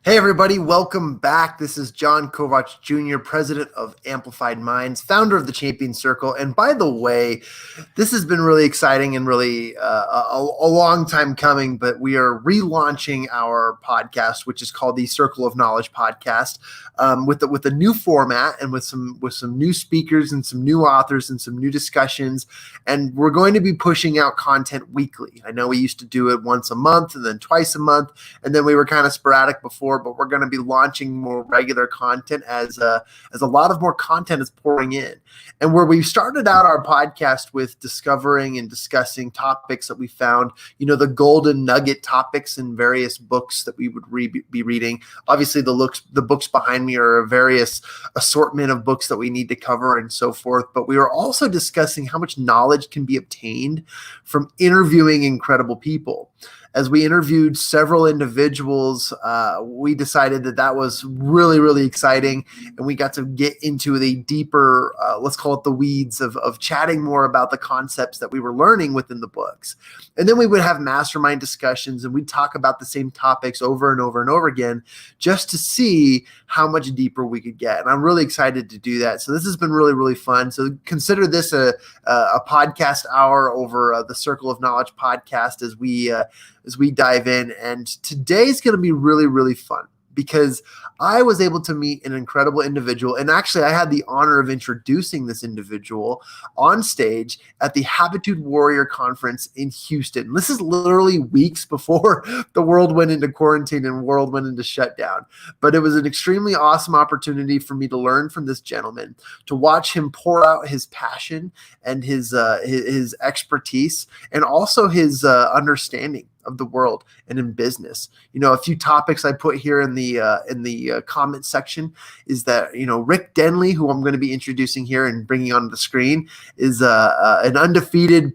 Hey everybody, welcome back. This is John Kovacs Jr., president of Amplified Minds, founder of the Champion Circle. And by the way, this has been really exciting and really a long time coming, but we are relaunching our podcast, which is called the Circle of Knowledge podcast, with a new format and with some new speakers and some new authors and some new discussions. And we're going to be pushing out content weekly. I know we used to do it once a month and then twice a month, and then we were kind of sporadic before, but we're going to be launching more regular content as a lot of more content is pouring in. And where we started out our podcast with discovering and discussing topics that we found, the golden nugget topics in various books that we would be reading. Obviously, the books behind me are a various assortment of books that we need to cover and so forth. But we were also discussing how much knowledge can be obtained from interviewing incredible people. As we interviewed several individuals, we decided that was really, really exciting. And we got to get into the deeper, let's call it the weeds of chatting more about the concepts that we were learning within the books. And then we would have mastermind discussions and we'd talk about the same topics over and over and over again, just to see how much deeper we could get. And I'm really excited to do that. So this has been really, really fun. So consider this a podcast hour over the Circle of Knowledge podcast as we dive in. And today's going to be really, really fun because I was able to meet an incredible individual. And actually, I had the honor of introducing this individual on stage at the Habitude Warrior Conference in Houston. This is literally weeks before the world went into quarantine and world went into shutdown. But it was an extremely awesome opportunity for me to learn from this gentleman, to watch him pour out his passion and his expertise, and also his understanding of the world and in business. A few topics I put here in the comment section is that, Rick Denley, who I'm going to be introducing here and bringing onto the screen, is an undefeated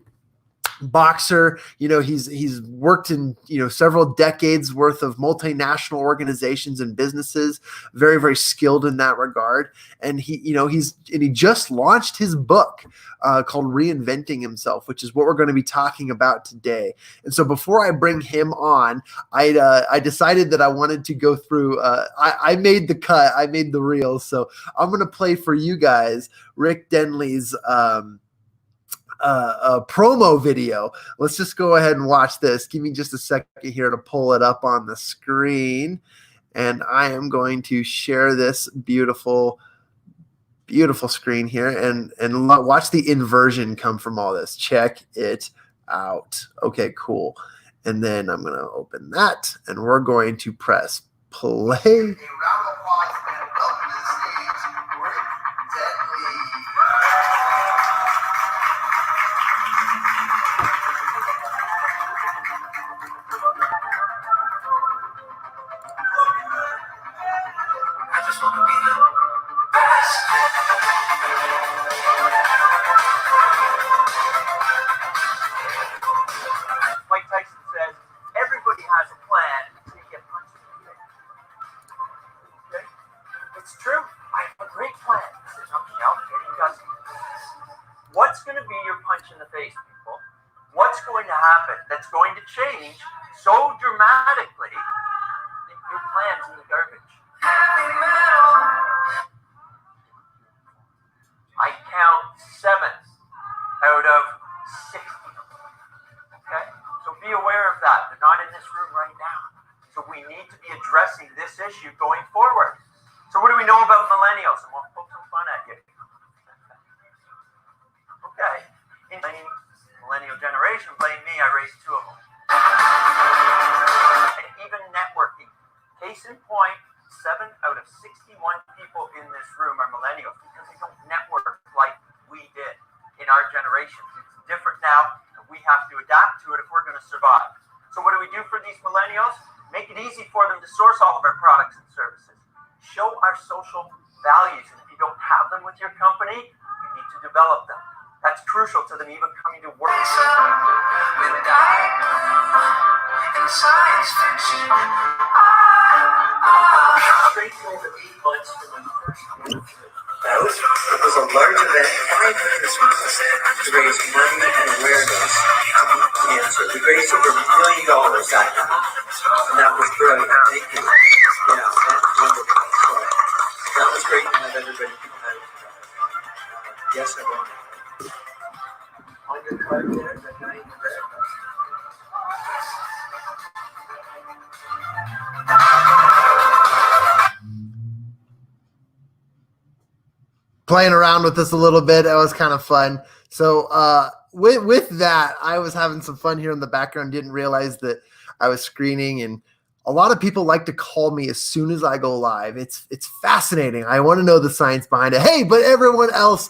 boxer. He's worked in several decades worth of multinational organizations and businesses, very, very skilled in that regard. And he just launched his book called Reinventing Himself, which is what we're going to be talking about today. And so before I bring him on, I decided that I wanted to go through I made the cut, I made the reel. So I'm going to play for you guys Rick Denley's a promo video. Let's just go ahead and watch this. Give me just a second here to pull it up on the screen. And I am going to share this beautiful screen here and watch the inversion come from all this. Check it out. Okay, cool. And then I'm going to open that and we're going to press play. That's going to change so dramatically that your plan's in the garbage. I count 7 out of 60. Okay? So be aware of that. They're not in this room right now. So we need to be addressing this issue going forward. So what do we know about millennials? And we'll poke some fun at you. Okay. Millennial generation, blame me, I raised 2 of them. And even networking. Case in point, 7 out of 61 people in this room are millennials because they don't network like we did in our generation. It's different now, and we have to adapt to it if we're going to survive. So what do we do for these millennials? Make it easy for them to source all of our products and services. Show our social values, and if you don't have them with your company, you need to develop them. That's crucial to them even coming to work. Science fiction. It was a large event, 500 speakers to raise money and awareness to cancer. We raised over $1 million that night, and that was brilliant. Thank you. Yeah. playing around with this a little bit. It was kind of fun. So with that, I was having some fun here in the background. Didn't realize that I was screening, and a lot of people like to call me as soon as I go live. It's fascinating. I want to know the science behind it. Hey, but everyone else,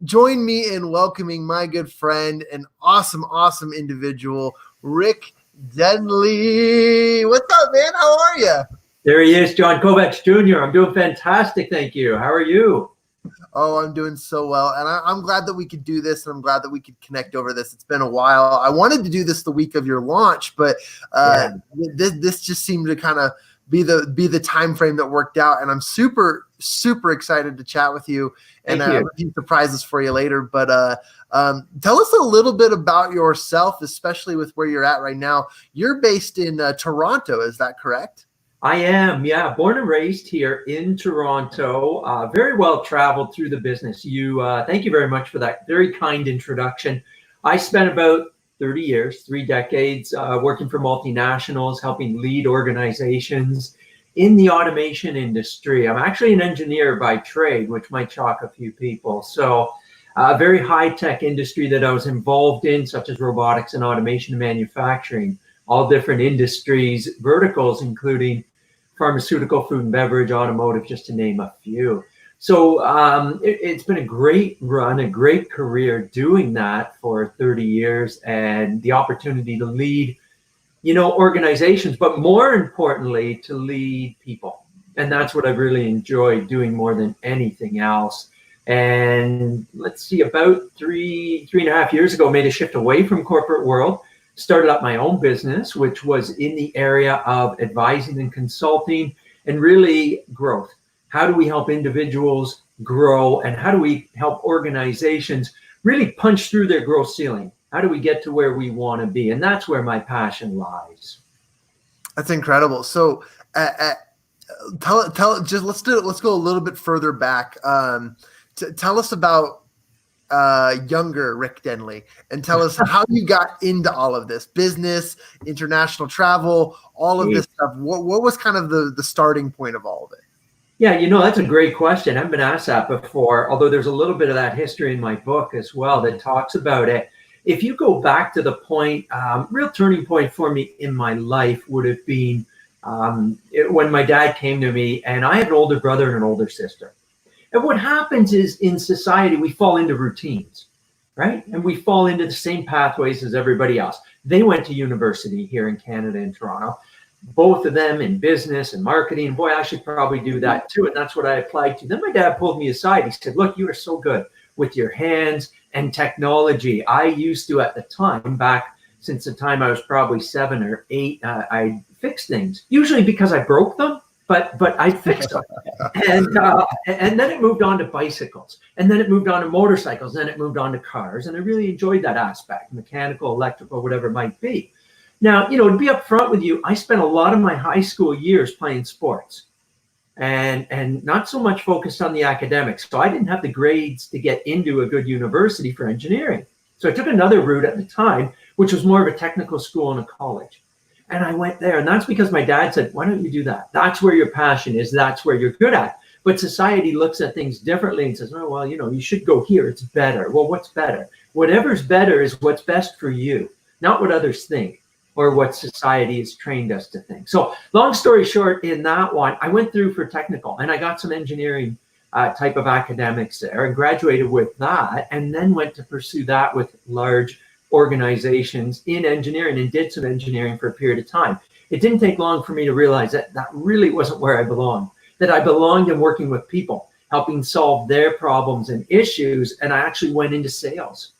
join me in welcoming my good friend, an awesome individual, Rick Denley. What's up, man? How are you? There he is, John Kovacs Jr. I'm doing fantastic, thank you. How are you? Oh, I'm doing so well, and I'm glad that we could do this, and I'm glad that we could connect over this. It's been a while. I wanted to do this the week of your launch, but this just seemed to kind of be the time frame that worked out, and I'm super excited to chat with you. And I have a few surprises for you later. But tell us a little bit about yourself, especially with where you're at right now. You're based in Toronto, is that correct? I am, yeah. Born and raised here in Toronto. Very well traveled through the business. Thank you very much for that very kind introduction. I spent about 30 years, 3 decades, working for multinationals, helping lead organizations in the automation industry. I'm actually an engineer by trade, which might shock a few people. So a very high-tech industry that I was involved in, such as robotics and automation and manufacturing, all different industries, verticals, including pharmaceutical, food and beverage, automotive, just to name a few. So it's been a great run, a great career doing that for 30 years, and the opportunity to lead, organizations, but more importantly, to lead people. And that's what I've really enjoyed doing more than anything else. And let's see, about three and a half years ago, made a shift away from corporate world, started up my own business, which was in the area of advising and consulting and really growth. How do we help individuals grow, and how do we help organizations really punch through their growth ceiling? How do we get to where we want to be? And that's where my passion lies. That's incredible. So let's go a little bit further back. Tell us about younger Rick Denley, and tell us how you got into all of this business, international travel, all of this stuff. What was kind of the starting point of all of it? Yeah, that's a great question. I haven't been asked that before, although there's a little bit of that history in my book as well that talks about it. If you go back to the point, real turning point for me in my life would have been when my dad came to me, and I had an older brother and an older sister. And what happens is in society, we fall into routines, right? And we fall into the same pathways as everybody else. They went to university here in Canada, in Toronto, both of them in business and marketing. Boy, I should probably do that too. And that's what I applied to. Then my dad pulled me aside. He said, look, you are so good with your hands and technology. I used to, at the time, back since the time I was probably 7 or 8, I fixed things, usually because I broke them. But I fixed them. And then it moved on to bicycles. And then it moved on to motorcycles. And then it moved on to cars. And I really enjoyed that aspect, mechanical, electrical, whatever it might be. Now, to be upfront with you, I spent a lot of my high school years playing sports and not so much focused on the academics. So I didn't have the grades to get into a good university for engineering. So I took another route at the time, which was more of a technical school and a college. And I went there, and that's because my dad said, why don't you do that? That's where your passion is. That's where you're good at. But society looks at things differently and says, oh, well, you should go here. It's better. Well, what's better? Whatever's better is what's best for you, not what others think or what society has trained us to think. So long story short, in that one, I went through for technical, and I got some engineering type of academics there and graduated with that, and then went to pursue that with large organizations in engineering, and did some engineering for a period of time. It didn't take long for me to realize that that really wasn't where I belonged, that I belonged in working with people, helping solve their problems and issues. And I actually went into sales.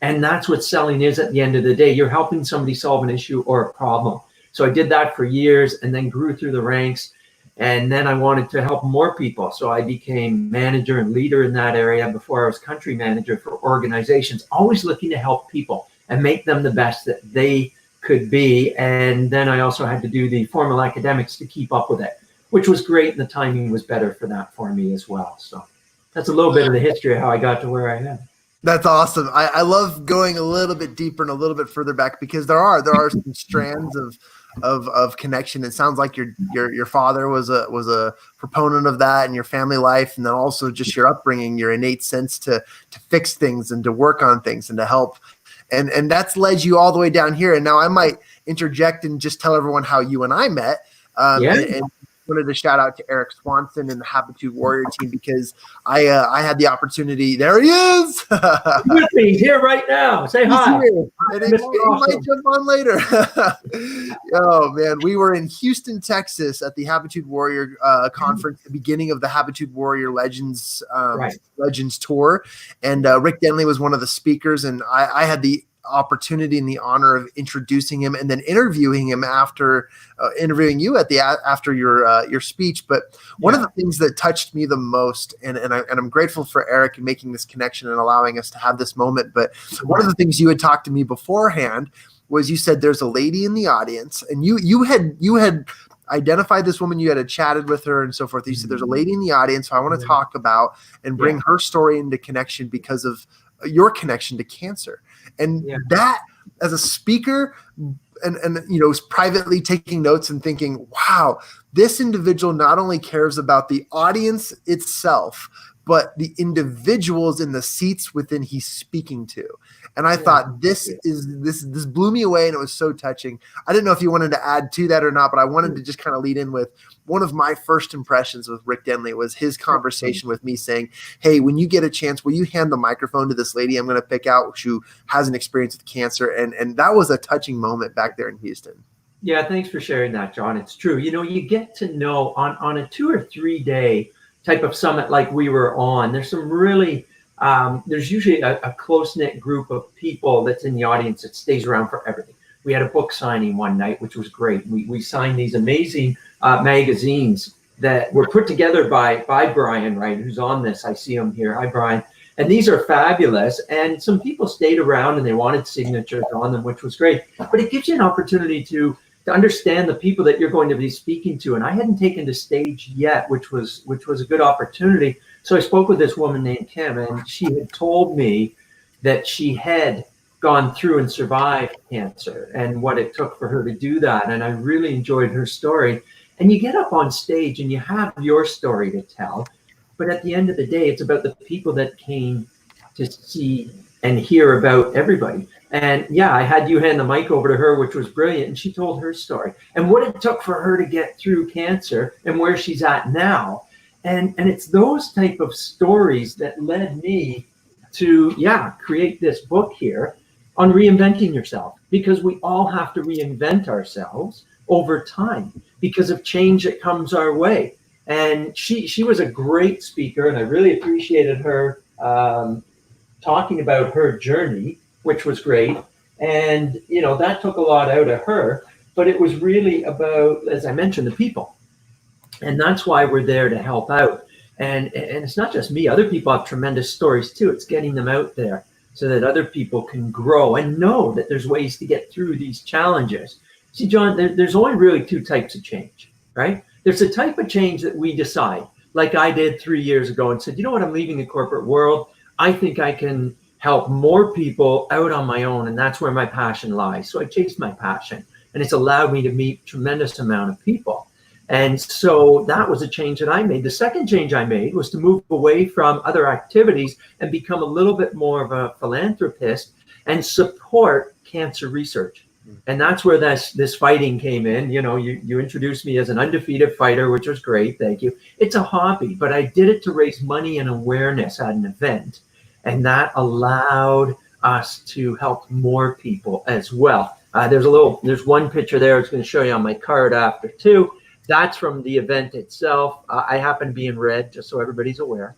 And that's what selling is at the end of the day. You're helping somebody solve an issue or a problem. So I did that for years and then grew through the ranks. And then I wanted to help more people. So I became manager and leader in that area before I was country manager for organizations, always looking to help people and make them the best that they could be. And then I also had to do the formal academics to keep up with it, which was great. And the timing was better for that for me as well. So that's a little bit of the history of how I got to where I am. That's awesome. I love going a little bit deeper and a little bit further back, because there are some strands of connection. It sounds like your father was a proponent of that in your family life, and then also just your upbringing, your innate sense to fix things and to work on things and to help. And that's led you all the way down here. And now I might interject and just tell everyone how you and I met. And wanted to shout out to Erik Swanson and the Habitude Warrior team, because I had the opportunity. There he is. With me, he's here right now. Say hi. He might jump on later. Oh man, we were in Houston, Texas at the Habitude Warrior conference, the beginning of the Habitude Warrior Legends Legends tour, and Rick Denley was one of the speakers, and I had the opportunity and the honor of introducing him and then interviewing him after interviewing you after your speech. But one of the things that touched me the most, and I'm grateful for Erik and making this connection and allowing us to have this moment. But one of the things you had talked to me beforehand was, you said there's a lady in the audience, and you had identified this woman, you had chatted with her and so forth. You said there's a lady in the audience who I want to talk about and bring her story into connection because of your connection to cancer. And that, as a speaker, and was privately taking notes and thinking, wow, this individual not only cares about the audience itself, but the individuals in the seats within he's speaking to. And I thought this blew me away, and it was so touching. I didn't know if you wanted to add to that or not, but I wanted to just kind of lead in with one of my first impressions with Rick Denley was his conversation with me saying, hey, when you get a chance, will you hand the microphone to this lady I'm going to pick out who has an experience with cancer? And that was a touching moment back there in Houston. Yeah, thanks for sharing that, John. It's true. You get to know on a 2 or 3 day type of summit like we were on, there's some really there's usually a close-knit group of people that's in the audience that stays around for everything. We had a book signing one night, which was great. We signed these amazing magazines that were put together by Brian, right, who's on this. I see him here. Hi, Brian. And these are fabulous. And some people stayed around and they wanted signatures on them, which was great. But it gives you an opportunity to understand the people that you're going to be speaking to. And I hadn't taken the stage yet, which was a good opportunity. So I spoke with this woman named Kim, and she had told me that she had gone through and survived cancer and what it took for her to do that. And I really enjoyed her story. And you get up on stage and you have your story to tell. But at the end of the day, it's about the people that came to see and hear about everybody. And I had you hand the mic over to her, which was brilliant. And she told her story and what it took for her to get through cancer and where she's at now. And it's those type of stories that led me to, create this book here on reinventing yourself, because we all have to reinvent ourselves over time because of change that comes our way. And she was a great speaker, and I really appreciated her talking about her journey, which was great. And, that took a lot out of her, but it was really about, as I mentioned, the people. And that's why we're there to help out. And it's not just me. Other people have tremendous stories too. It's getting them out there so that other people can grow and know that there's ways to get through these challenges. See, John, there's only really 2 types of change, right? There's a type of change that we decide, like I did 3 years ago, and said, you know what, I'm leaving the corporate world. I think I can help more people out on my own, and that's where my passion lies. So I chased my passion, and it's allowed me to meet a tremendous amount of people. And so that was a change that I made. The second change I made was to move away from other activities and become a little bit more of a philanthropist and support cancer research. And that's where this fighting came in. You introduced me as an undefeated fighter, which was great. Thank you. It's a hobby, but I did it to raise money and awareness at an event. And that allowed us to help more people as well. There's one picture there. I was going to show you on my card after too. That's from the event itself. I happen to be in red, just so everybody's aware.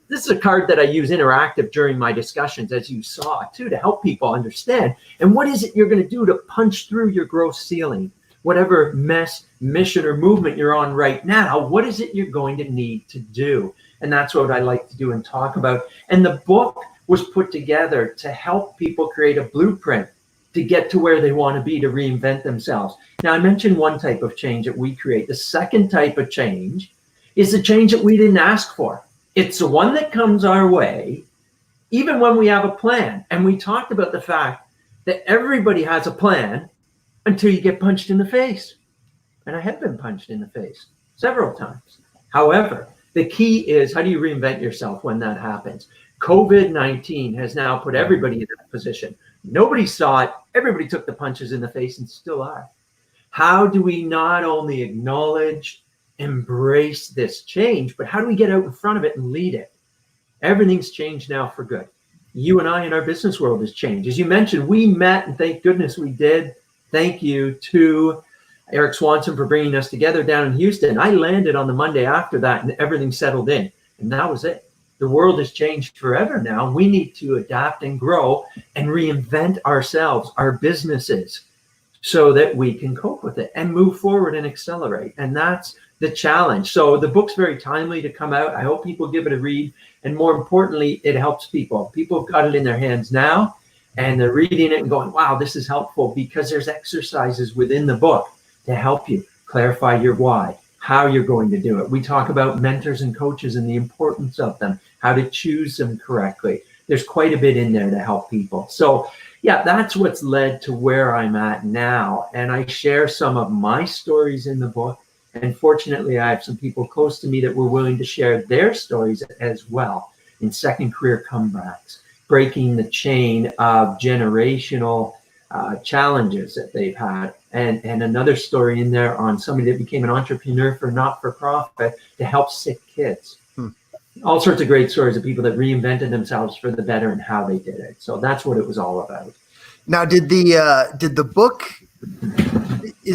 This is a card that I use interactive during my discussions, as you saw, too, to help people understand. And what is it you're going to do to punch through your growth ceiling? Whatever mission, or movement you're on right now, what is it you're going to need to do? And that's what I like to do and talk about. And the book was put together to help people create a blueprint to get to where they want to be, to reinvent themselves. Now, I mentioned one type of change that we create. The second type of change is the change that we didn't ask for. It's the one that comes our way, even when we have a plan. And we talked about the fact that everybody has a plan, until you get punched in the face. And I have been punched in the face several times. However, the key is, how do you reinvent yourself when that happens? COVID-19 has now put everybody in that position. Nobody saw it. Everybody took the punches in the face and still are. How do we not only acknowledge, embrace this change, but how do we get out in front of it and lead it? Everything's changed now for good. You and I in our business world has changed. As you mentioned, we met, and thank goodness we did. Thank you to Erik Swanson for bringing us together down in Houston. I landed on the Monday after that, and everything settled in, and that was it. The world has changed forever now. We need to adapt and grow and reinvent ourselves, our businesses, so that we can cope with it and move forward and accelerate. And that's the challenge. So the book's very timely to come out. I hope people give it a read. And more importantly, it helps people. People have got it in their hands now, and they're reading it and going, wow, this is helpful, because there's exercises within the book to help you clarify your why, how you're going to do it. We talk about mentors and coaches and the importance of them, how to choose them correctly. There's quite a bit in there to help people. So yeah, that's what's led to where I'm at now. And I share some of my stories in the book. And fortunately, I have some people close to me that were willing to share their stories as well in second career comebacks, breaking the chain of generational challenges that they've had. And another story in there on somebody that became an entrepreneur for not-for-profit to help sick kids. All sorts of great stories of people that reinvented themselves for the better and how they did it. So that's what it was all about. Now, is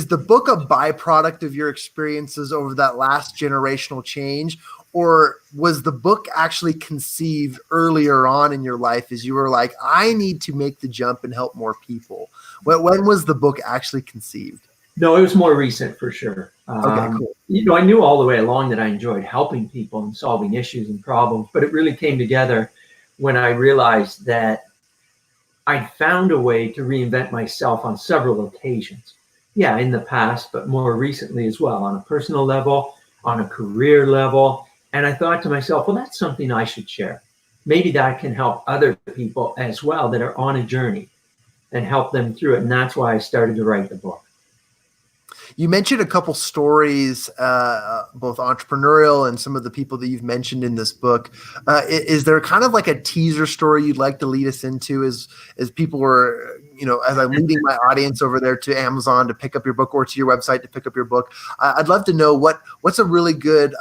the book a byproduct of your experiences over that last generational change, or was the book actually conceived earlier on in your life as you were like, I need to make the jump and help more people? When was the book actually conceived? No, it was more recent for sure. Okay, cool. I knew all the way along that I enjoyed helping people and solving issues and problems, but it really came together when I realized that I'd found a way to reinvent myself on several occasions. Yeah, in the past, but more recently as well, on a personal level, on a career level. And I thought to myself, well, that's something I should share. Maybe that can help other people as well that are on a journey and help them through it. And that's why I started to write the book. You mentioned a couple stories, both entrepreneurial and some of the people that you've mentioned in this book. Is there kind of like a teaser story you'd like to lead us into as people were, as I'm leading my audience over there to Amazon to pick up your book or to your website to pick up your book? I'd love to know what's a really good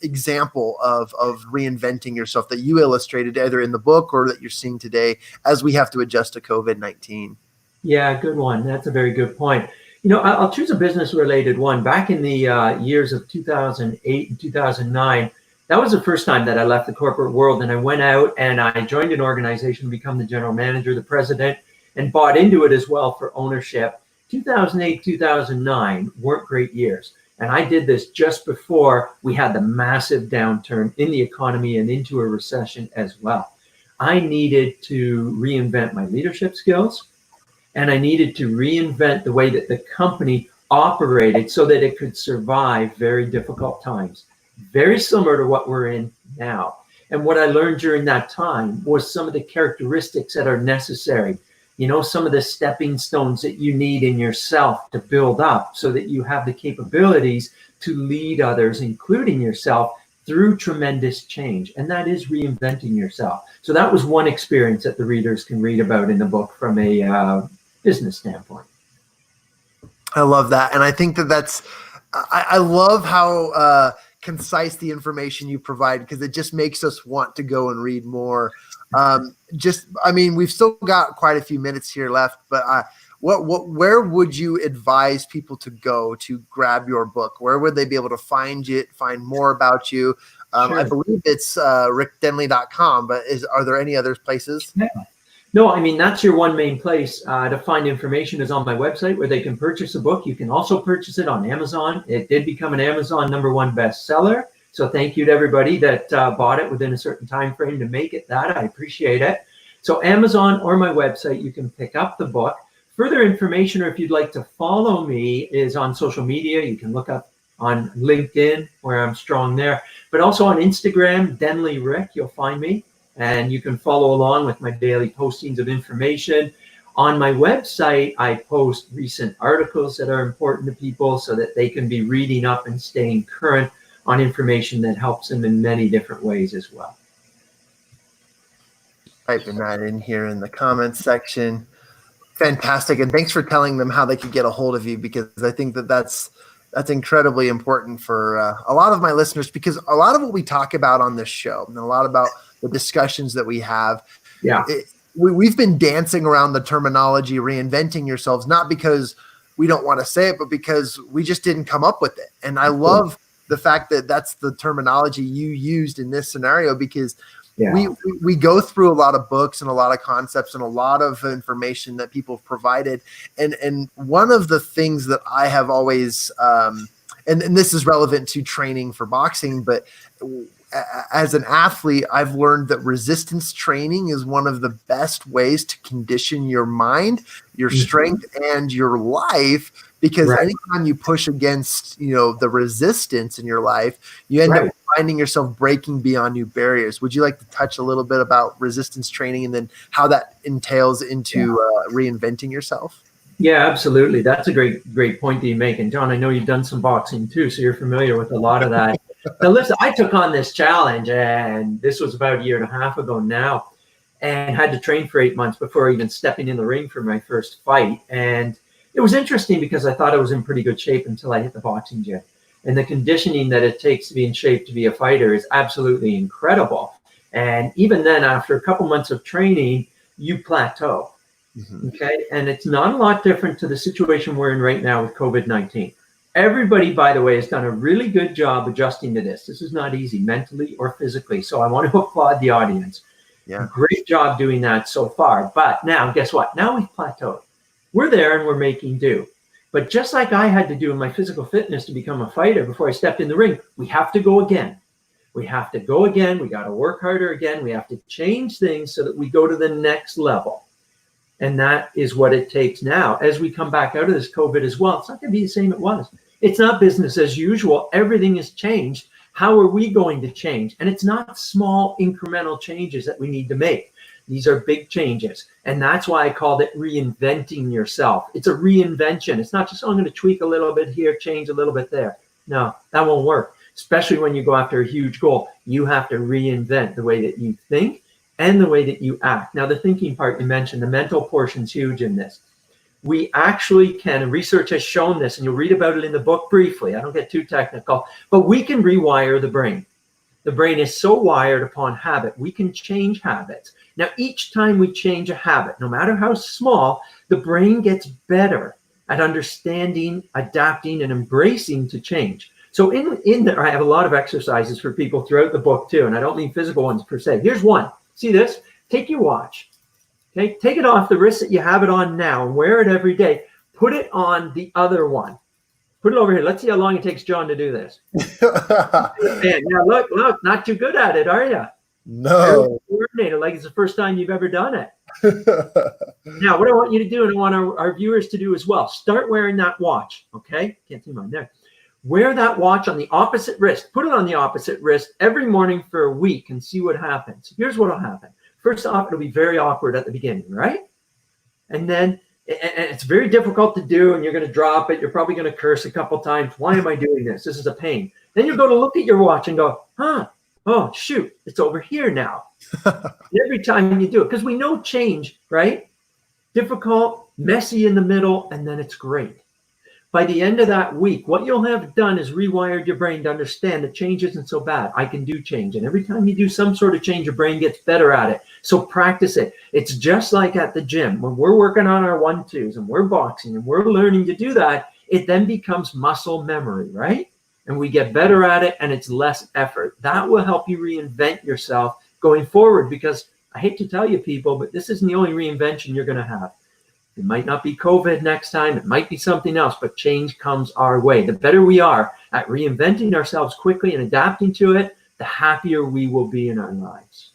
example of reinventing yourself that you illustrated either in the book or that you're seeing today as we have to adjust to COVID-19. Yeah, good one. That's a very good point. I'll choose a business-related one. Back in the years of 2008 and 2009, that was the first time that I left the corporate world, and I went out and I joined an organization to become the general manager, the president, and bought into it as well for ownership. 2008, 2009 weren't great years, and I did this just before we had the massive downturn in the economy and into a recession as well. I needed to reinvent my leadership skills, and I needed to reinvent the way that the company operated so that it could survive very difficult times, very similar to what we're in now. And what I learned during that time was some of the characteristics that are necessary, some of the stepping stones that you need in yourself to build up so that you have the capabilities to lead others, including yourself, through tremendous change. And that is reinventing yourself. So that was one experience that the readers can read about in the book from a business standpoint. I love that. And I think I love how concise the information you provide, because it just makes us want to go and read more. We've still got quite a few minutes here left, but where would you advise people to go to grab your book? Where would they be able to find more about you? Sure. I believe it's rickdenley.com, but are there any other places? Yeah. No, that's your one main place to find information is on my website where they can purchase a book. You can also purchase it on Amazon. It did become an Amazon #1 bestseller. So thank you to everybody that bought it within a certain time frame to make it that. I appreciate it. So Amazon or my website, you can pick up the book. Further information, or if you'd like to follow me, is on social media. You can look up on LinkedIn, where I'm strong there, but also on Instagram, Denley Rick, you'll find me. And you can follow along with my daily postings of information. On my website, I post recent articles that are important to people so that they can be reading up and staying current on information that helps them in many different ways as well. Typing that in here in the comments section. Fantastic. And thanks for telling them how they could get a hold of you, because I think that's incredibly important for a lot of my listeners, because a lot of what we talk about on this show and a lot about the discussions that we have, we've been dancing around the terminology reinventing yourselves, not because we don't want to say it, but because we just didn't come up with it. And I love the fact that that's the terminology you used in this scenario, because we go through a lot of books and a lot of concepts and a lot of information that people have provided. And one of the things that I have always, and this is relevant to training for boxing, but as an athlete, I've learned that resistance training is one of the best ways to condition your mind, your strength, and your life. Because anytime you push against, the resistance in your life, you end up finding yourself breaking beyond new barriers. Would you like to touch a little bit about resistance training and then how that entails into reinventing yourself? Yeah, absolutely. That's a great point that you make. And John, I know you've done some boxing too, so you're familiar with a lot of that. Now, listen, I took on this challenge, and this was about a year and a half ago now, and had to train for 8 months before even stepping in the ring for my first fight. And it was interesting because I thought I was in pretty good shape until I hit the boxing gym. And the conditioning that it takes to be in shape to be a fighter is absolutely incredible. And even then, after a couple months of training, you plateau. Okay. And it's not a lot different to the situation we're in right now with COVID-19. Everybody, by the way, has done a really good job adjusting to this. This is not easy, mentally or physically. So I want to applaud the audience. Yeah. Great job doing that so far. But now, guess what? Now we've plateaued. We're there and we're making do. But just like I had to do in my physical fitness to become a fighter before I stepped in the ring, we have to go again. We have to go again. We got to work harder again. We have to change things so that we go to the next level. And that is what it takes now. As we come back out of this COVID as well, it's not going to be the same it was. It's not business as usual. Everything has changed. How are we going to change? And it's not small incremental changes that we need to make. These are big changes. And that's why I called it reinventing yourself. It's a reinvention. It's not just, I'm going to tweak a little bit here, change a little bit there. No, that won't work. Especially when you go after a huge goal. You have to reinvent the way that you think and the way that you act. Now, the thinking part you mentioned, the mental portion is huge in this. We actually can, and research has shown this, and you'll read about it in the book briefly. I don't get too technical, but we can rewire the brain. The brain is so wired upon habit. We can change habits. Now, each time we change a habit, no matter how small, the brain gets better at understanding, adapting, and embracing to change. So in there, I have a lot of exercises for people throughout the book too, and I don't mean physical ones per se. Here's one. See this? Take your watch. Okay, take it off the wrist that you have it on now and wear it every day. Put it on the other one. Put it over here. Let's see how long it takes John to do this. Man, yeah, look, not too good at it, are you? No. Coordinated, like it's the first time you've ever done it. Now, what I want you to do, and I want our viewers to do as well, start wearing that watch, okay? Can't see mine there. Wear that watch on the opposite wrist. Put it on the opposite wrist every morning for a week and see what happens. Here's what will happen. First off, it'll be very awkward at the beginning, right? And then it's very difficult to do, and you're going to drop it. You're probably going to curse a couple times. Why am I doing this? This is a pain. Then you'll go to look at your watch and go, oh, shoot, it's over here now. Every time you do it, because we know change, right? Difficult, messy in the middle, and then it's great. By the end of that week, what you'll have done is rewired your brain to understand that change isn't so bad. I can do change. And every time you do some sort of change, your brain gets better at it. So practice it. It's just like at the gym. When we're working on our 1-2s and we're boxing and we're learning to do that, it then becomes muscle memory, right? And we get better at it, and it's less effort. That will help you reinvent yourself going forward, because I hate to tell you people, but this isn't the only reinvention you're going to have. It might not be COVID next time. It might be something else, but change comes our way. The better we are at reinventing ourselves quickly and adapting to it, the happier we will be in our lives.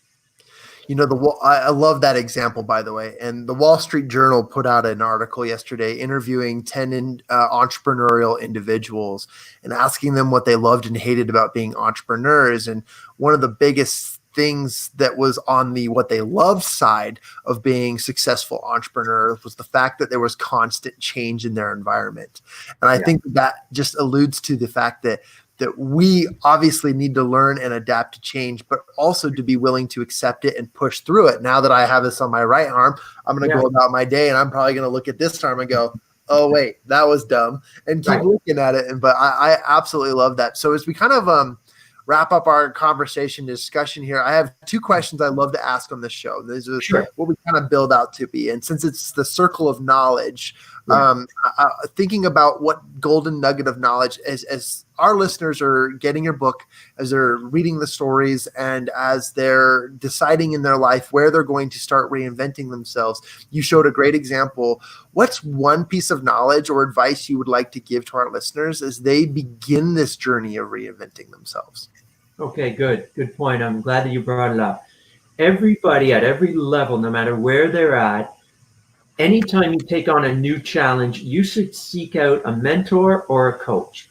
I love that example, by the way. And the Wall Street Journal put out an article yesterday interviewing 10 entrepreneurial individuals and asking them what they loved and hated about being entrepreneurs. And one of the biggest things that was on the what they loved side of being successful entrepreneurs was the fact that there was constant change in their environment. And I think that just alludes to the fact that we obviously need to learn and adapt to change, but also to be willing to accept it and push through it. Now that I have this on my right arm, I'm going to go about my day and I'm probably going to look at this arm and go, oh, wait, that was dumb, and keep looking at it. But I absolutely love that. So as we kind of wrap up our conversation discussion here, I have two questions I love to ask on this show. These are what we kind of build out to be. And since it's the circle of knowledge, thinking about what golden nugget of knowledge as our listeners are getting your book, as they're reading the stories, and as they're deciding in their life where they're going to start reinventing themselves. You showed a great example. What's one piece of knowledge or advice you would like to give to our listeners as they begin this journey of reinventing themselves? Okay, good point. I'm glad that you brought it up. Everybody at every level, no matter where they're at, anytime you take on a new challenge, you should seek out a mentor or a coach.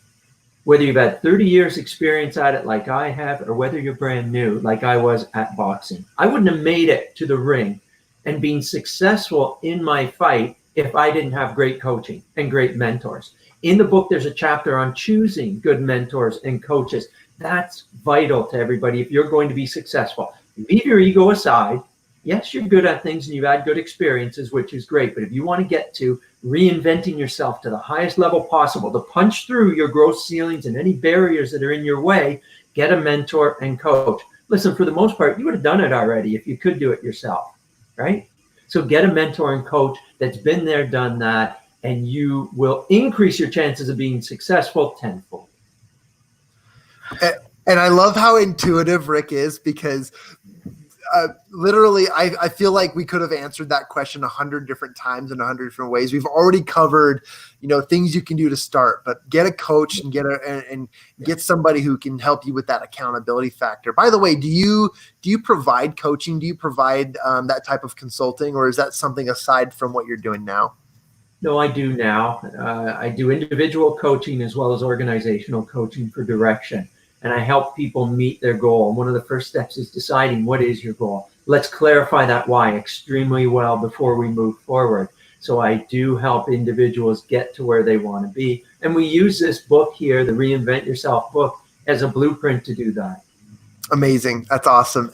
Whether you've had 30 years experience at it like I have, or whether you're brand new like I was at boxing. I wouldn't have made it to the ring and been successful in my fight if I didn't have great coaching and great mentors. In the book, there's a chapter on choosing good mentors and coaches. That's vital to everybody if you're going to be successful. Leave your ego aside. Yes, you're good at things and you've had good experiences, which is great. But if you want to get to reinventing yourself to the highest level possible, to punch through your growth ceilings and any barriers that are in your way, get a mentor and coach. Listen, for the most part, you would have done it already if you could do it yourself, right? So get a mentor and coach that's been there, done that, and you will increase your chances of being successful tenfold. And I love how intuitive Rick is, because literally, I feel like we could have answered that question 100 different times in 100 different ways. We've already covered, things you can do to start, but get a coach and get somebody who can help you with that accountability factor. By the way, do you provide coaching? Do you provide that type of consulting, or is that something aside from what you're doing now? No, I do now. I do individual coaching as well as organizational coaching for direction. And I help people meet their goal. And one of the first steps is deciding what is your goal. Let's clarify that why extremely well before we move forward. So I do help individuals get to where they want to be. And we use this book here, the Reinvent Yourself book, as a blueprint to do that. Amazing. That's awesome.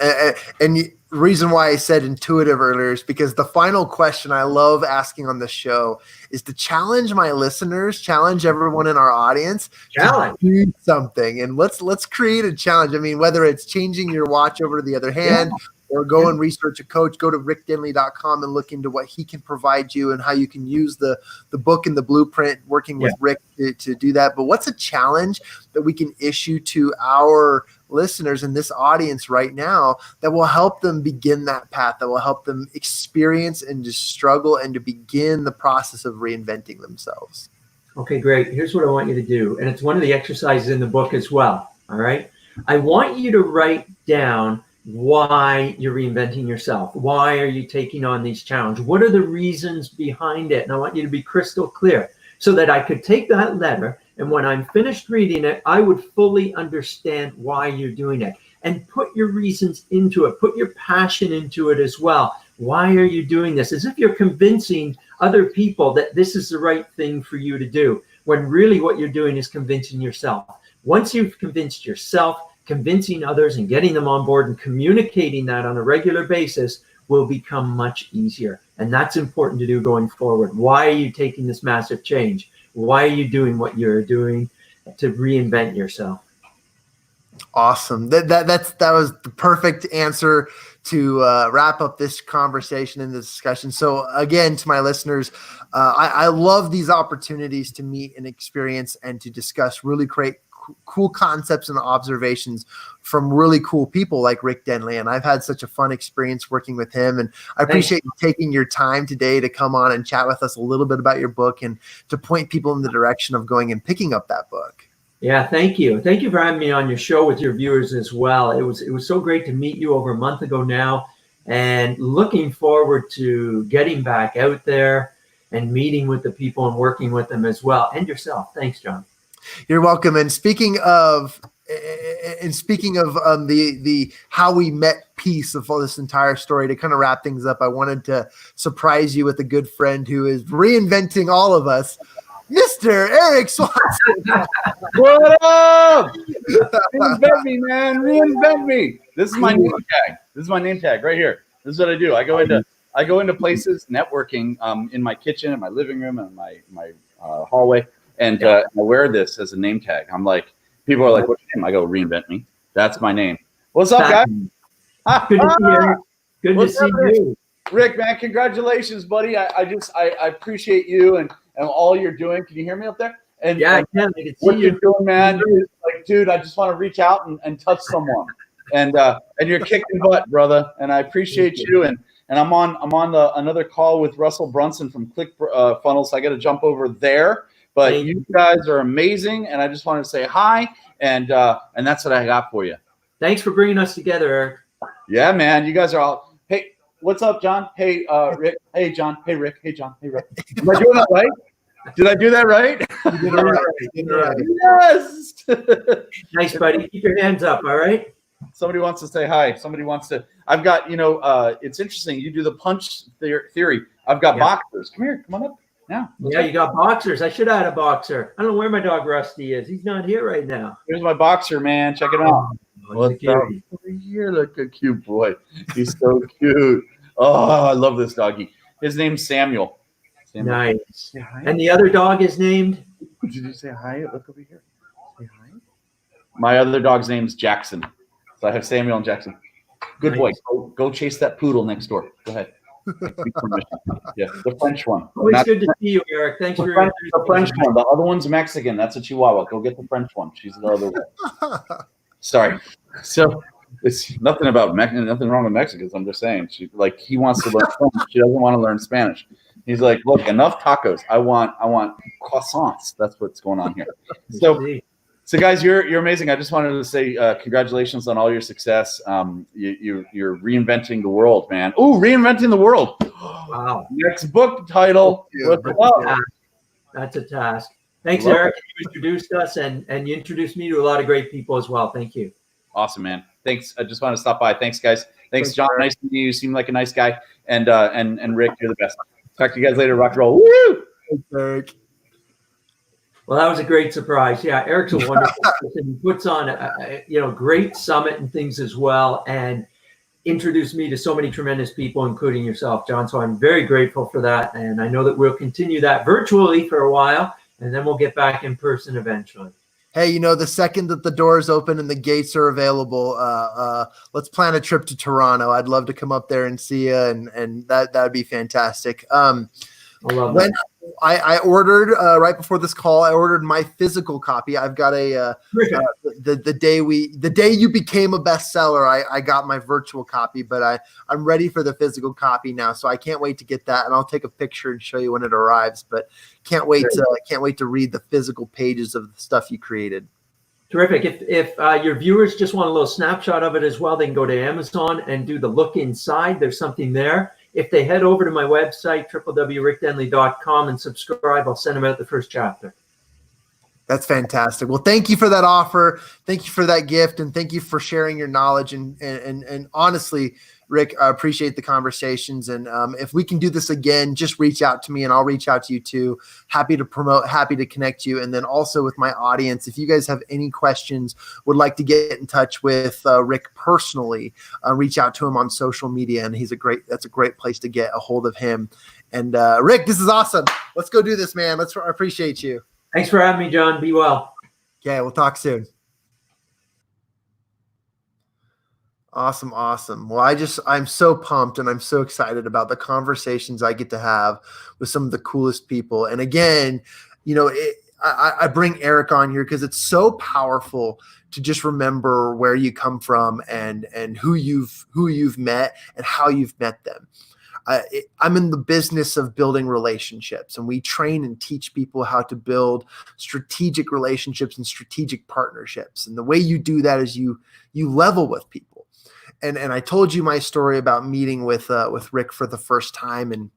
And the reason why I said intuitive earlier is because the final question I love asking on the show is to challenge my listeners, challenge everyone in our audience to do something. And let's create a challenge. I mean, whether it's changing your watch over to the other hand, or go and research a coach, go to rickdenley.com and look into what he can provide you and how you can use the book and the blueprint working with Rick to do that. But what's a challenge that we can issue to our listeners in this audience right now that will help them begin that path, that will help them experience and to struggle and to begin the process of reinventing themselves? Okay, great. Here's what I want you to do. And it's one of the exercises in the book as well. All right. I want you to write down why you're reinventing yourself. Why are you taking on these challenges? What are the reasons behind it? And I want you to be crystal clear so that I could take that letter, and when I'm finished reading it, I would fully understand why you're doing it, and put your reasons into it. Put your passion into it as well. Why are you doing this? As if you're convincing other people that this is the right thing for you to do, when really what you're doing is convincing yourself. Once you've convinced yourself, convincing others and getting them on board and communicating that on a regular basis will become much easier. And that's important to do going forward. Why are you taking this massive change? Why are you doing what you're doing to reinvent yourself? Awesome. That was the perfect answer to wrap up this conversation and this discussion. So again, to my listeners, I love these opportunities to meet and experience and to discuss really great cool concepts and observations from really cool people like Rick Denley. And I've had such a fun experience working with him. And I appreciate you taking your time today to come on and chat with us a little bit about your book and to point people in the direction of going and picking up that book. Yeah, thank you. Thank you for having me on your show with your viewers as well. It was so great to meet you over a month ago now, and looking forward to getting back out there and meeting with the people and working with them as well, and yourself. Thanks, John. You're welcome. And speaking of and speaking of the how we met piece of all this entire story, to kind of wrap things up, I wanted to surprise you with a good friend who is reinventing all of us, Mr. Erik Swanson. What up? Reinvent me, man. Reinvent me. This is my name tag. This is my name tag right here. This is what I do. I go into places networking in my kitchen, in my living room, and my hallway, and I wear this as a name tag. I'm like, people are like, "What's your name?" I go, "Reinvent me." That's my name. What's up, guys? Good to see you. Good to see you, Rick. Man, congratulations, buddy. I appreciate you and all you're doing. Can you hear me up there? And yeah, I can see what you. you're doing, man. Like, dude, I just want to reach out and touch someone. And you're kicking butt, brother. And I appreciate you. And I'm on another call with Russell Brunson from ClickFunnels. So I got to jump over there. But you guys are amazing, and I just wanted to say hi. And that's what I got for you. Thanks for bringing us together, Erik. Yeah, man. You guys are all. Hey, what's up, John? Hey, Rick. Hey, John. Hey, Rick. Hey, John. Hey, Rick. Am I doing that right? Did I do that right? You did it right. Yes. Nice, buddy. Keep your hands up, all right? Somebody wants to say hi. Somebody wants to. I've got, it's interesting. You do the punch theory. I've got boxers. Come here. Come on up. Yeah, you got boxers. I should have had a boxer. I don't know where my dog Rusty is. He's not here right now. Here's my boxer, man. Check it out. What's up? Over here, look a cute boy. He's so cute. Oh, I love this doggy. His name's Samuel. Nice. And the other dog is named? Did you say hi? Look over here. Say hi. My other dog's name's Jackson. So I have Samuel and Jackson. Good boy. Go chase that poodle next door. Go ahead. Yeah, the French one. Always good to see you, Erik. Thanks for the French one. The other one's Mexican. That's a Chihuahua. Go get the French one. She's the other one. Sorry. So it's nothing about nothing wrong with Mexicans. I'm just saying. He wants to learn French. She doesn't want to learn Spanish. He's like, look, enough tacos. I want croissants. That's what's going on here. So guys, you're amazing. I just wanted to say congratulations on all your success. You're reinventing the world, man. Ooh, reinventing the world. Wow. Next book title. That's a task. Thanks, Erik. You introduced us and you introduced me to a lot of great people as well. Thank you. Awesome, man. Thanks. I just want to stop by. Thanks, guys. Thanks, John. Nice to meet you. You seem like a nice guy. And Rick, you're the best. Talk to you guys later. Rock and roll. Woo! Thanks, Erik. Well, that was a great surprise. Yeah, Erik's a wonderful person. He puts on a great summit and things as well, and introduced me to so many tremendous people, including yourself, John. So I'm very grateful for that, and I know that we'll continue that virtually for a while, and then we'll get back in person eventually. Hey, the second that the doors open and the gates are available, let's plan a trip to Toronto. I'd love to come up there and see you, and that would be fantastic. I love that. I ordered right before this call. I ordered my physical copy. I've got the day you became a bestseller. I got my virtual copy, but I'm ready for the physical copy now. So I can't wait to get that, and I'll take a picture and show you when it arrives. But can't wait to read the physical pages of the stuff you created. Terrific. If your viewers just want a little snapshot of it as well, they can go to Amazon and do the look inside. There's something there. If they head over to my website, www.rickdenley.com, and subscribe, I'll send them out the first chapter. That's fantastic. Well, thank you for that offer. Thank you for that gift. And thank you for sharing your knowledge. And honestly, Rick, I appreciate the conversations. And if we can do this again, just reach out to me and I'll reach out to you too. Happy to promote, happy to connect you. And then also with my audience, if you guys have any questions, would like to get in touch with Rick personally, reach out to him on social media. And that's a great place to get a hold of him. And Rick, this is awesome. Let's go do this, man. I appreciate you. Thanks for having me, John. Be well. Okay, we'll talk soon. Awesome. Well, I'm so pumped and I'm so excited about the conversations I get to have with some of the coolest people. And again, I bring Erik on here because it's so powerful to just remember where you come from and who you've met and how you've met them. I'm in the business of building relationships, and we train and teach people how to build strategic relationships and strategic partnerships. And the way you do that is you level with people. And I told you my story about meeting with Rick for the first time, and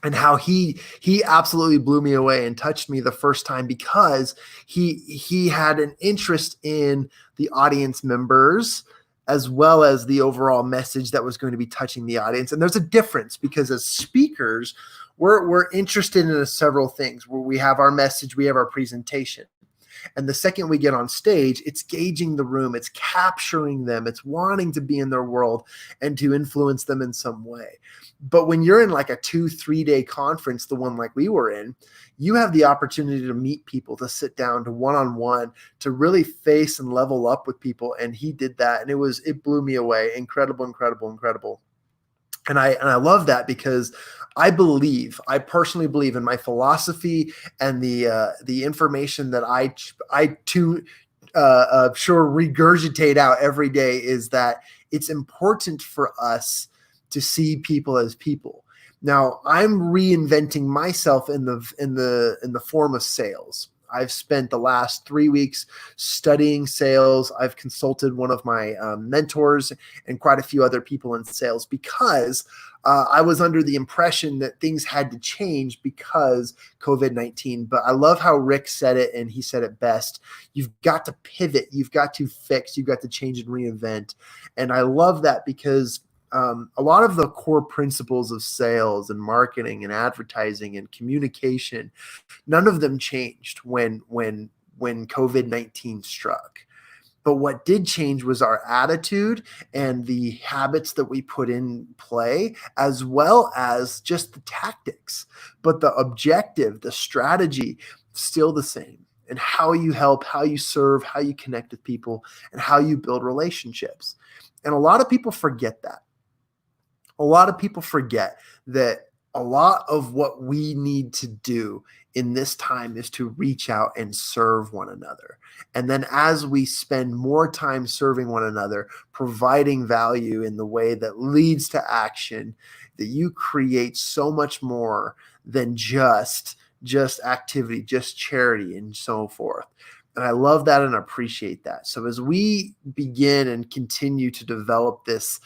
and how he absolutely blew me away and touched me the first time, because he had an interest in the audience members as well as the overall message that was going to be touching the audience. And there's a difference, because as speakers, we're interested in several things, where we have our message, we have our presentation. And the second we get on stage, it's gauging the room, it's capturing them, it's wanting to be in their world and to influence them in some way. But when you're in like a 2-3 day conference, the one like we were in, you have the opportunity to meet people, to sit down, to one-on-one, to really face and level up with people. And he did that. And it blew me away. Incredible, incredible, incredible. And I love that, because I personally believe in my philosophy and the information that I sure regurgitate out every day, is that it's important for us to see people as people. Now, I'm reinventing myself in the form of sales. I've spent the last 3 weeks studying sales. I've consulted one of my mentors and quite a few other people in sales, because I was under the impression that things had to change because COVID-19. But I love how Rick said it, and he said it best. You've got to pivot. You've got to fix. You've got to change and reinvent. And I love that, because a lot of the core principles of sales and marketing and advertising and communication, none of them changed when COVID-19 struck. But what did change was our attitude and the habits that we put in play, as well as just the tactics. But the objective, the strategy, still the same. And how you help, how you serve, how you connect with people, and how you build relationships. And a lot of people forget that. A lot of people forget that a lot of what we need to do in this time is to reach out and serve one another. And then as we spend more time serving one another, providing value in the way that leads to action, that you create so much more than just activity, just charity, and so forth. And I love that and appreciate that. So as we begin and continue to develop this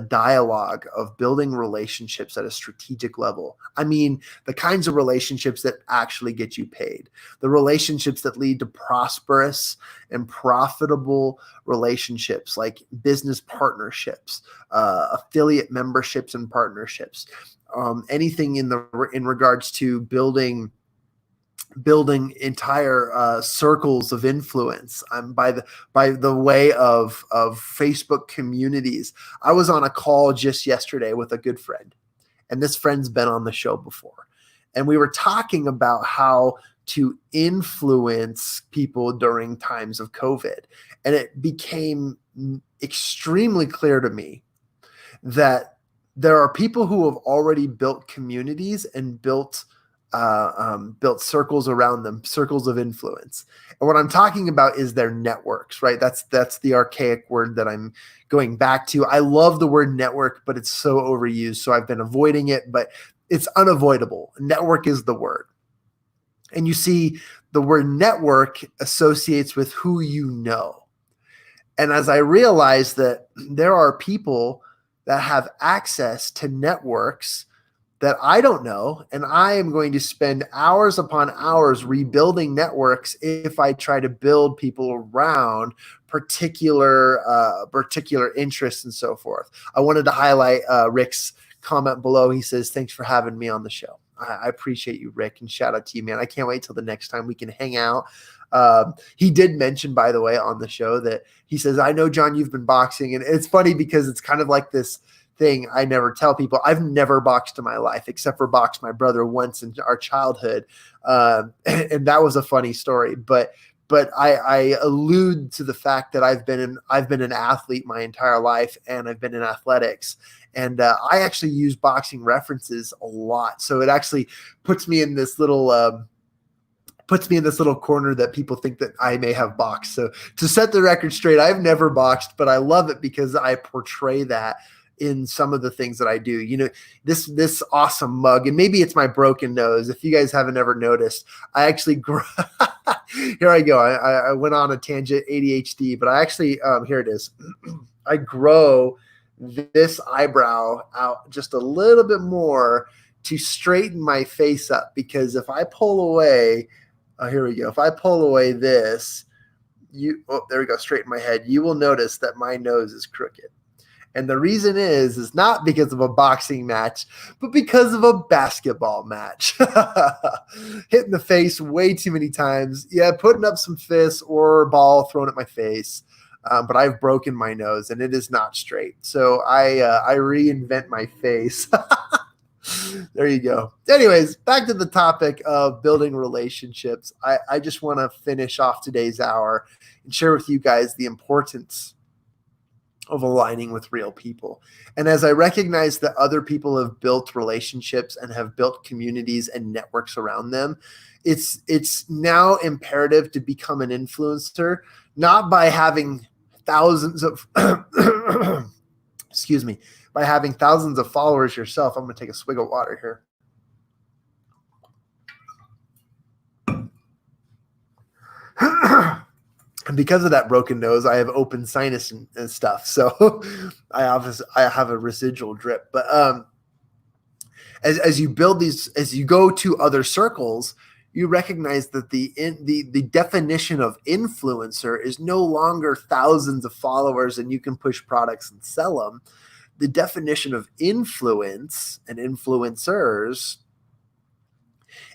dialogue of building relationships at a strategic level, I mean, the kinds of relationships that actually get you paid, the relationships that lead to prosperous and profitable relationships, like business partnerships, affiliate memberships and partnerships, anything in regards to building entire circles of influence by the way of Facebook communities. I was on a call just yesterday with a good friend, and this friend's been on the show before. And we were talking about how to influence people during times of COVID. And it became extremely clear to me that there are people who have already built communities and built circles around them, circles of influence. And what I'm talking about is their networks, right? That's the archaic word that I'm going back to. I love the word network, but it's so overused. So I've been avoiding it, but it's unavoidable. Network is the word. And you see the word network associates with who you know. And as I realized that there are people that have access to networks that I don't know, and I am going to spend hours upon hours rebuilding networks if I try to build people around particular interests and so forth. I wanted to highlight Rick's comment below. He says, "Thanks for having me on the show." I appreciate you, Rick, and shout out to you, man. I can't wait till the next time we can hang out. He did mention, by the way, on the show that he says, "I know, John, you've been boxing," and it's funny because it's kind of like this thing I never tell people. I've never boxed in my life, except for boxed my brother once in our childhood. And that was a funny story, but I allude to the fact that I've been an athlete my entire life, and I've been in athletics, and I actually use boxing references a lot. So it actually puts me in this little corner that people think that I may have boxed. So to set the record straight, I've never boxed, but I love it because I portray that in some of the things that I do. You know, this awesome mug, and maybe it's my broken nose. If you guys haven't ever noticed, I actually here I go. I went on a tangent, ADHD, but I actually, here it is. I grow this eyebrow out just a little bit more to straighten my face up, because if I pull away, here we go. If I pull away this, there we go, straighten my head, you will notice that my nose is crooked. And the reason is not because of a boxing match, but because of a basketball match. Hitting the face way too many times. Yeah, putting up some fists or ball thrown at my face. But I've broken my nose and it is not straight. So I reinvent my face. There you go. Anyways, back to the topic of building relationships. I just want to finish off today's hour and share with you guys the importance of aligning with real people. And as I recognize that other people have built relationships and have built communities and networks around them, it's now imperative to become an influencer, not by having thousands of excuse me, by having thousands of followers yourself. I'm going to take a swig of water here. And because of that broken nose, I have open sinus and stuff. So I have a residual drip. But as you build these, as you go to other circles, you recognize that the definition of influencer is no longer thousands of followers and you can push products and sell them. The definition of influence and influencers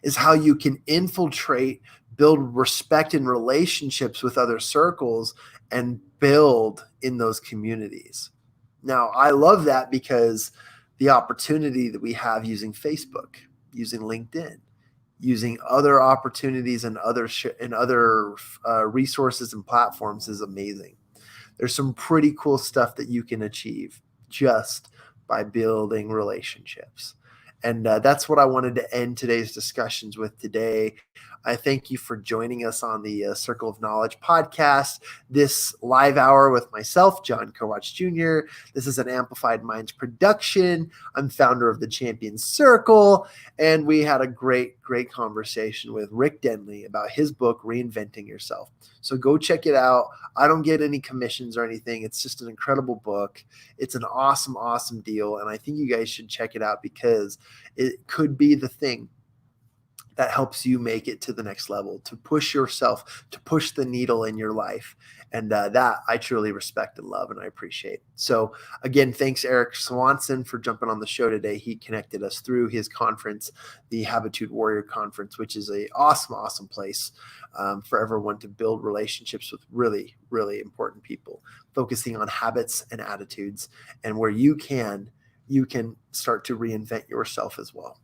is how you can infiltrate, build respect and relationships with other circles, and build in those communities. Now, I love that because the opportunity that we have using Facebook, using LinkedIn, using other opportunities and other resources and platforms is amazing. There's some pretty cool stuff that you can achieve just by building relationships. And that's what I wanted to end today's discussions with today. I thank you for joining us on the Circle of Knowledge podcast, this live hour with myself, John Kovac Jr. This is an Amplified Minds production. I'm founder of the Champion Circle, and we had a great conversation with Rick Denley about his book, Reinventing Yourself. So go check it out. I don't get any commissions or anything. It's just an incredible book. It's an awesome deal, and I think you guys should check it out because it could be the thing that helps you make it to the next level, to push yourself, to push the needle in your life. And that I truly respect and love and I appreciate. So again, thanks Erik Swanson for jumping on the show today. He connected us through his conference, the Habitude Warrior Conference, which is a awesome place for everyone to build relationships with really important people, focusing on habits and attitudes, and where you can start to reinvent yourself as well.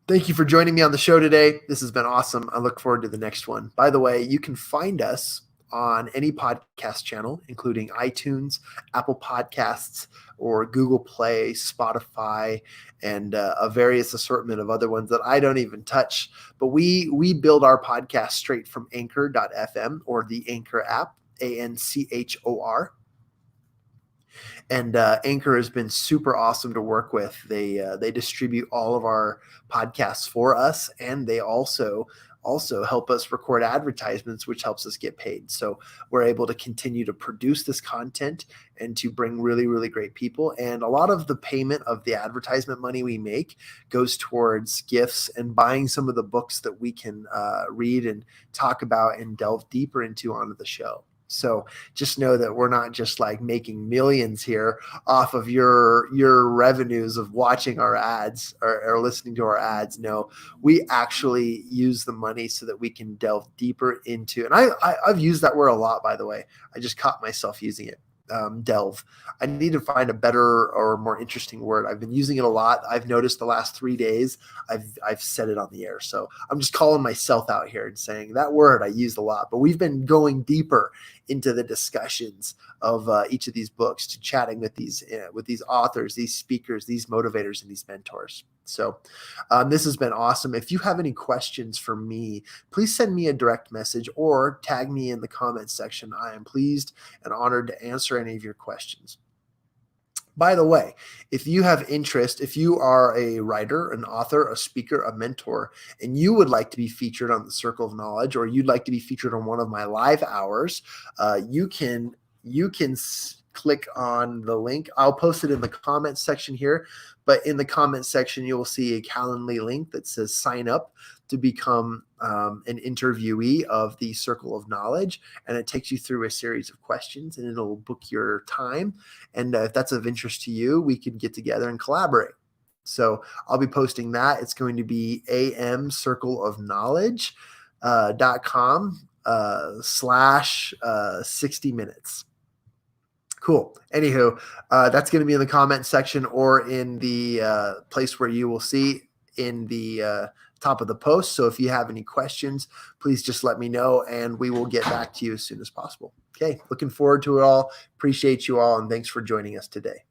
Thank you for joining me on the show today. This has been awesome. I look forward to the next one. By the way, you can find us on any podcast channel, including iTunes, Apple Podcasts, or Google Play, Spotify, and a various assortment of other ones that I don't even touch. But we build our podcast straight from anchor.fm or the Anchor app, ANCHOR. And Anchor has been super awesome to work with. They distribute all of our podcasts for us, and they also help us record advertisements, which helps us get paid. So we're able to continue to produce this content and to bring really great people. And a lot of the payment of the advertisement money we make goes towards gifts and buying some of the books that we can read and talk about and delve deeper into onto the show. So just know that we're not just like making millions here off of your revenues of watching our ads or listening to our ads. No, we actually use the money so that we can delve deeper into, and I've used that word a lot, by the way. I just caught myself using it. Delve. I need to find a better or more interesting word. I've been using it a lot. I've noticed the last 3 days I've said it on the air. So I'm just calling myself out here and saying that word I used a lot, but we've been going deeper into the discussions of each of these books, to chatting with these authors, these speakers, these motivators, and these mentors. So this has been awesome. If you have any questions for me, please send me a direct message or tag me in the comments section. I am pleased and honored to answer any of your questions. By the way, if you have interest, if you are a writer, an author, a speaker, a mentor, and you would like to be featured on the Circle of Knowledge, or you'd like to be featured on one of my live hours, you can click on the link. I'll post it in the comments section here, but in the comments section, you will see a Calendly link that says sign up to become an interviewee of the Circle of Knowledge. And it takes you through a series of questions and it'll book your time. And if that's of interest to you, we can get together and collaborate. So I'll be posting that. It's going to be amcircleofknowledge.com / 60 minutes. Cool. Anywho, that's going to be in the comment section or in the place where you will see in the top of the post. So if you have any questions, please just let me know and we will get back to you as soon as possible. Okay. Looking forward to it all. Appreciate you all. And thanks for joining us today.